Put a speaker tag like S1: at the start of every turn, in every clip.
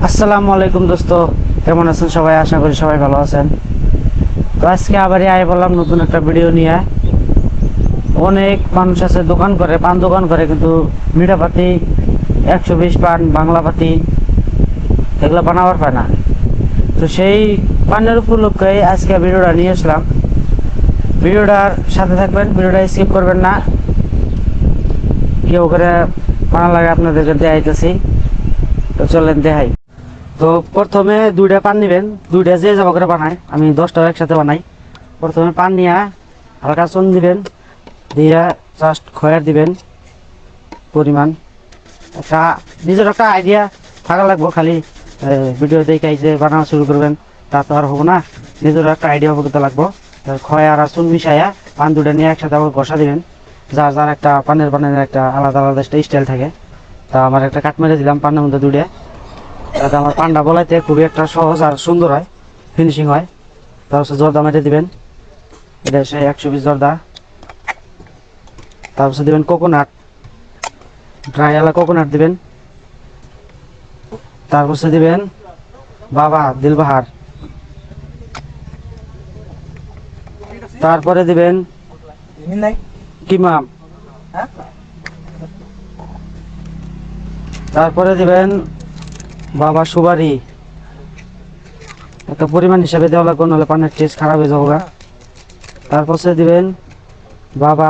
S1: আসসালামু আলাইকুম দোস্ত, কেমন আছেন সবাই? আশা করি সবাই ভালো আছেন। তো আজকে আবারই আয় বললাম নতুন একটা ভিডিও নিয়ে। অনেক মানুষ আছে দোকান করে, পান দোকান করে, কিন্তু মিঠা পাতি 120 পান বাংলা পাতি এগুলো বানাবার পায় না। তো সেই পানের উপলক্ষে আজকে ভিডিওটা নিয়ে আসলাম। ভিডিওটার সাথে থাকবেন, ভিডিওটা স্কিপ করবেন না। কেউ করে বানা লাগে আপনাদেরকে দেখাইতেছি, তো চলেন দেখাই। তো প্রথমে দুইটা পান নিবেন, দুইটা যে যাবো করে বানাই, আমি 10টা একসাথে বানাই। প্রথমে পান নিয়ে হালকা চুন দিবেন, দিয়ে জাস্ট খয়ার দিবেন পরিমাণ। একটা নিজের একটা আইডিয়া থাকা লাগবো, খালি ভিডিও দেখাই যে বানানো শুরু করবেন তা তো আর হবো না। নিজের একটা আইডিয়া অবগত লাগবো। খয়ার আর চুন মিশাইয়া পান দুটা নিয়ে একসাথে আবার ঘষা দিবেন। যার যার একটা পানের একটা আলাদা আলাদা একটা স্টাইল থাকে। তা আমার একটা কাট মেরে দিলাম পানের মধ্যে দুইটা, যাতে আমার পানটা বলাইতে খুবই একটা সহজ আর সুন্দর হয়, ফিনিশিং হয়। তারপর জর্দা মেটে দিবেন, এটা হচ্ছে 120 জর্দা। তারপর দিবেন কোকোনাট, ড্রাই আলা কোকোনাট দিবেন। তারপর দিবেন বাবা দিলবাহার। তারপরে দিবেন কিমাম। তারপরে দিবেন বাবা সুবারি। একটা পরিমাণ হিসাবে দেওয়া লাগবে, নাহলে পানের টেস্ট খারাপ হয়ে যাবে। তারপর দিবেন বাবা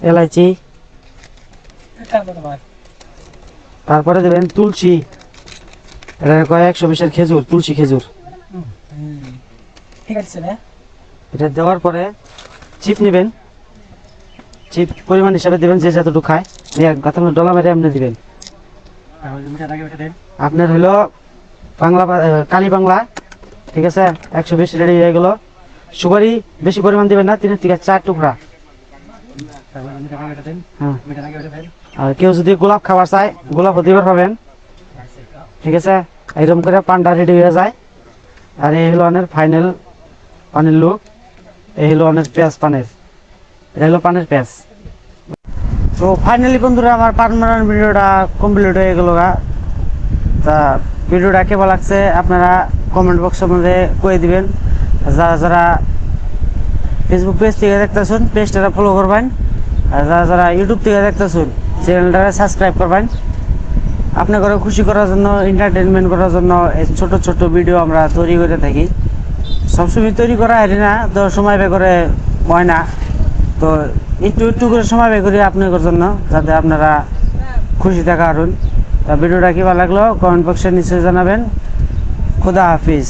S1: এলাইচি। তারপরে দিবেন তুলসী, এটা কয় 120 খেজুর, তুলসী খেজুর। এটা দেওয়ার পরে চিপ নিবেন, চিপ পরিমাণ হিসাবে দিবেন, যে যতটুকু খায় ডলা মেরে এমনি দিবেন। আপনার হলো বাংলা কালী বাংলা, ঠিক আছে, 120 রেডি হয়ে গেল। সুপারি বেশি পরিমাণ দিবেন না, 3 থেকে 4 টুকরা। আর কেউ যদি গোলাপ খাবার চায়, গোলাপ দিবার পাবেন, ঠিক আছে। এরকম করে পানটা রেডি হয়ে যায়। আর এই হলো অনেক ফাইনাল পানের লুক। এই হলো অনেক পেঁয়াজ পানের, এটা হলো পানের পেঁয়াজ। তো ফাইনালি বন্ধুরা, আমার পান বানানোর ভিডিওটা কমপ্লিট হয়ে গেল। তা ভিডিওটা কেমন লাগছে আপনারা কমেন্ট বক্সের মধ্যে কয়ে দিবেন। যারা যারা ফেসবুক পেজ থেকে দেখতেছেন, পেজটা ফলো করবেন। আর যারা যারা ইউটিউব থেকে দেখতেছেন, চ্যানেলটা সাবস্ক্রাইব করবেন। আপনাকে খুশি করার জন্য, এন্টারটেনমেন্ট করার জন্য এই ছোট ছোট ভিডিও আমরা তৈরি করে থাকি। সবসময় তৈরি করা হয় না, তো সময় বের করে হয় না, তো একটু একটু করে সময় বের করি আপনাদের জন্য, যাতে আপনারা খুশি থাকা। তা ভিডিওটা কি ভালো লাগলো কমেন্ট বক্সে নিচে জানাবেন। খুদা হাফিজ।